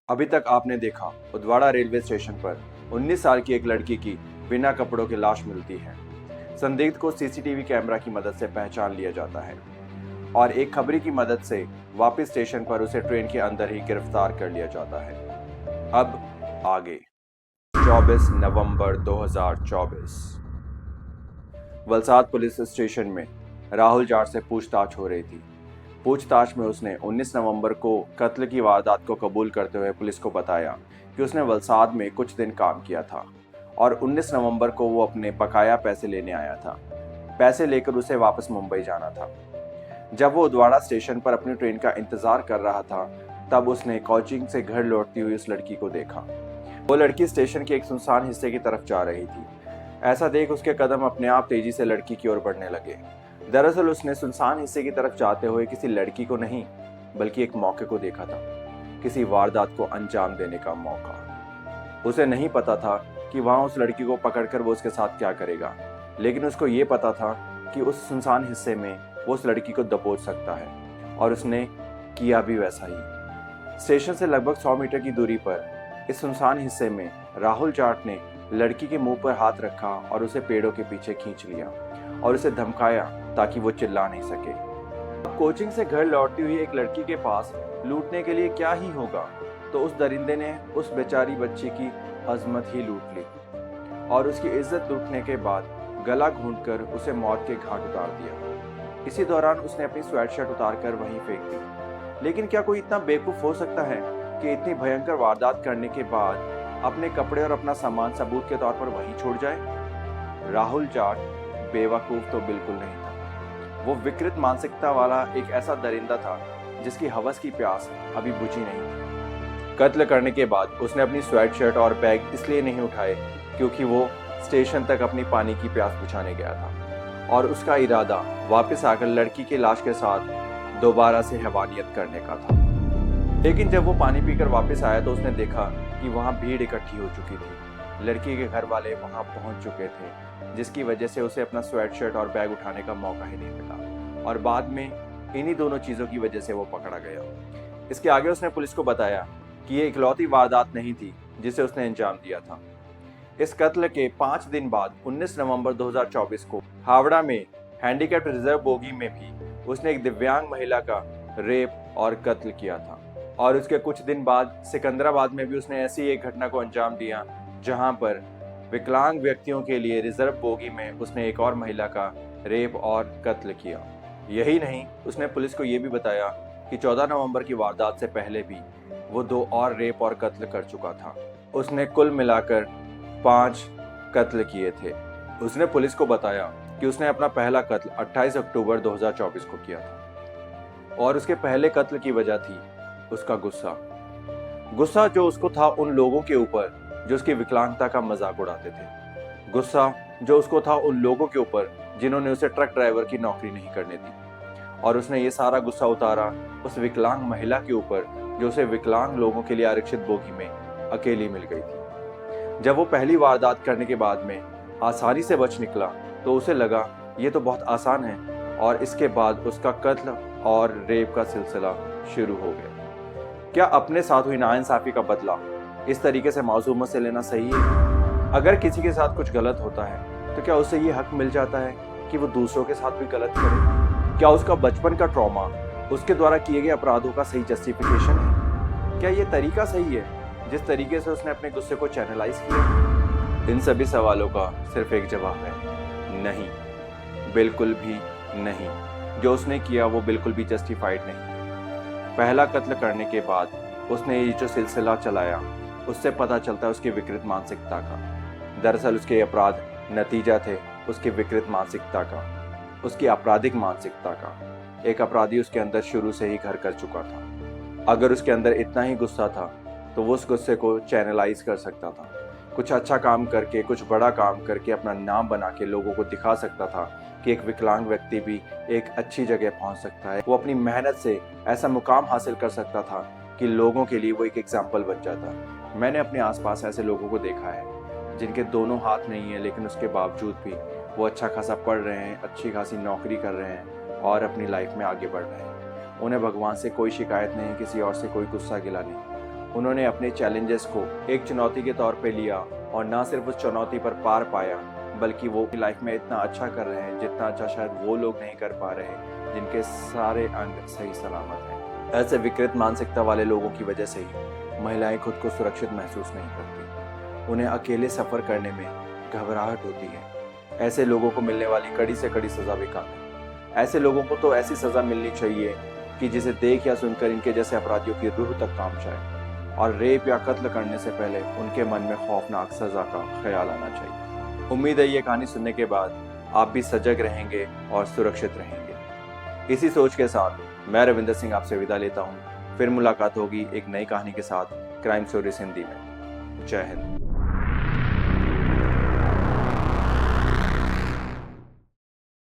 अभी तक आपने देखा उदवाड़ा रेलवे स्टेशन पर 19 साल की एक लड़की की बिना कपड़ों की लाश मिलती है। संदिग्ध को सीसीटीवी कैमरा की मदद से पहचान लिया जाता है और एक खबरी की मदद से वापस स्टेशन पर उसे ट्रेन के अंदर ही गिरफ्तार कर लिया जाता है। अब आगे 24 नवंबर 2024 वलसाड पुलिस स्टेशन में राहुल जाट से पूछताछ हो रही थी। पूछताछ में उसने 19 नवंबर को कत्ल की वारदात को कबूल करते हुए पुलिस को बताया कि उसने वलसाड में कुछ दिन काम किया था और 19 नवंबर को वो अपने बकाया पैसे लेने आया था। पैसे लेकर उसे वापस मुंबई जाना था। जब वो उदवाड़ा स्टेशन पर अपनी ट्रेन का इंतजार कर रहा था, तब उसने कोचिंग से घर लौटती हुई उस लड़की को देखा। वो लड़की स्टेशन के एक सुनसान हिस्से की तरफ जा रही थी। ऐसा देख उसके कदम अपने आप तेजी से लड़की की ओर बढ़ने लगे। दरअसल उसने सुनसान हिस्से की तरफ जाते हुए किसी लड़की को नहीं, बल्कि एक मौके को देखा था, किसी वारदात को अंजाम देने का मौका। उसे नहीं पता था कि वहां उस लड़की को पकड़कर वो उसके साथ क्या करेगा, लेकिन उसको ये पता था कि उस सुनसान हिस्से में वो उस लड़की को दबोच सकता है, और उसने किया भी वैसा ही। स्टेशन से लगभग 100 मीटर की दूरी पर इस सुनसान हिस्से में राहुल जाट ने लड़की के मुंह पर हाथ रखा और उसे पेड़ों के पीछे खींच लिया और उसे धमकाया ताकि वो चिल्ला नहीं सके। अब कोचिंग से घर लौटती हुई एक लड़की के पास लूटने के लिए क्या ही होगा, तो उस दरिंदे ने उस बेचारी बच्ची की अजमत ही लूट ली और उसकी इज्जत लूटने के बाद गला घूंटकर उसे मौत के घाट उतार दिया। इसी दौरान उसने अपनी स्वेटशर्ट उतारकर वहीं फेंक दी। लेकिन क्या कोई इतना बेवकूफ हो सकता है कि इतनी भयंकर वारदात करने के बाद अपने कपड़े और अपना सामान सबूत के तौर पर वहीं छोड़ जाए? राहुल जाट बेवकूफ तो बिल्कुल नहीं था। वो विकृत मानसिकता वाला एक ऐसा दरिंदा था जिसकी हवस की प्यास अभी बुझी नहीं थी। कत्ल करने के बाद उसने अपनी स्वेटशर्ट और बैग इसलिए नहीं उठाए क्योंकि वो स्टेशन तक अपनी पानी की प्यास बुझाने गया था और उसका इरादा वापस आकर लड़की की लाश के साथ दोबारा से हैवानियत करने का था। लेकिन जब वो पानी पीकर वापस आया तो उसने देखा कि वहां भीड़ इकट्ठी हो चुकी थी। लड़की के घर वाले वहां पहुंच चुके थे, जिसकी वजह से उसे अपना स्वेटशर्ट और बैग उठाने का मौका ही नहीं मिला और बाद में इन्हीं दोनों चीज़ों की वजह से वो पकड़ा गया। इसके आगे उसने पुलिस को बताया कि ये इकलौती वारदात नहीं थी जिसे उसने अंजाम दिया था। इस कत्ल के 5 दिन बाद 19 नवंबर 2024 को हावड़ा में हैंडीकैप्ड रिजर्व बोगी में भी उसने एक दिव्यांग महिला का रेप और कत्ल किया था और उसके कुछ दिन बाद सिकंदराबाद में भी उसने ऐसी एक घटना को अंजाम दिया जहां पर विकलांग व्यक्तियों के लिए रिजर्व बोगी में उसने एक और महिला का रेप और कत्ल किया। यही नहीं, उसने पुलिस को यह भी बताया कि 14 नवंबर की वारदात से पहले भी वो 2 और रेप और कत्ल कर चुका था। उसने कुल मिलाकर 5 कत्ल किए थे। उसने पुलिस को बताया कि उसने अपना पहला कत्ल 28 अक्टूबर 2024 को किया था और उसके पहले कत्ल की वजह थी उसका गुस्सा जो उसको था उन लोगों के ऊपर जो उसकी विकलांगता का मजाक उड़ाते थे। गुस्सा जो उसको था उन लोगों के ऊपर जिन्होंने उसे ट्रक ड्राइवर की नौकरी नहीं करने दी और उसने ये सारा गुस्सा उतारा उस विकलांग महिला के ऊपर जो उसे विकलांग लोगों के लिए आरक्षित बोगी में अकेली मिल गई थी। जब वो पहली वारदात करने के बाद में आसानी से बच निकला तो उसे लगा ये तो बहुत आसान है और इसके बाद उसका कत्ल और रेप का सिलसिला शुरू हो गया। क्या अपने साथ हुई नाइंसाफी का बदला इस तरीके से मासूमत से लेना सही है? अगर किसी के साथ कुछ गलत होता है तो क्या उसे ये हक मिल जाता है कि वो दूसरों के साथ भी गलत करे? क्या उसका बचपन का ट्रॉमा उसके द्वारा किए गए अपराधों का सही जस्टिफिकेशन है? क्या ये तरीका सही है जिस तरीके से उसने अपने गुस्से को चैनलाइज किया? इन सभी सवालों का सिर्फ एक जवाब है, नहीं, बिल्कुल भी नहीं। जो उसने किया वो बिल्कुल भी जस्टिफाइड नहीं। पहला कत्ल करने के बाद उसने ये जो सिलसिला चलाया उससे पता चलता है उसकी विकृत मानसिकता का। दरअसल उसके अपराध नतीजा थे उसकी विकृत मानसिकता का, उसकी आपराधिक मानसिकता का। एक अपराधी उसके अंदर शुरू से ही घर कर चुका था। अगर उसके अंदर इतना ही गुस्सा था तो वो उस गुस्से को चैनलाइज कर सकता था, कुछ अच्छा काम करके, कुछ बड़ा काम करके अपना नाम बना के लोगों को दिखा सकता था कि एक विकलांग व्यक्ति भी एक अच्छी जगह पहुंच सकता है। वो अपनी मेहनत से ऐसा मुकाम हासिल कर सकता था कि लोगों के लिए वो एक एग्जाम्पल बन जाता। मैंने अपने आसपास ऐसे लोगों को देखा है जिनके दोनों हाथ नहीं है, लेकिन उसके बावजूद भी वो अच्छा खासा पढ़ रहे हैं, अच्छी खासी नौकरी कर रहे हैं और अपनी लाइफ में आगे बढ़ रहे हैं। उन्हें भगवान से कोई शिकायत नहीं, किसी और से कोई गुस्सा गिला नहीं। उन्होंने अपने चैलेंजेस को एक चुनौती के तौर पे लिया और ना सिर्फ उस चुनौती पर पार पाया, बल्कि वो लाइफ में इतना अच्छा कर रहे हैं जितना अच्छा शायद वो लोग नहीं कर पा रहे जिनके सारे अंग सही सलामत हैं। ऐसे विकृत मानसिकता वाले लोगों की वजह से ही महिलाएं खुद को सुरक्षित महसूस नहीं करती। उन्हें अकेले सफर करने में घबराहट होती है। ऐसे लोगों को मिलने वाली कड़ी से कड़ी सजा भी कम है। ऐसे लोगों को तो ऐसी सजा मिलनी चाहिए कि जिसे देख या सुनकर इनके जैसे अपराधियों की रूह तक कांप जाए और रेप या कत्ल करने से पहले उनके मन में खौफनाक सजा का ख्याल आना चाहिए। उम्मीद है ये कहानी सुनने के बाद आप भी सजग रहेंगे और सुरक्षित रहेंगे। इसी सोच के साथ मैं रविंदर सिंह आपसे विदा लेता हूँ। फिर मुलाकात होगी एक नई कहानी के साथ क्राइम स्टोरीज हिंदी में। जय हिंद।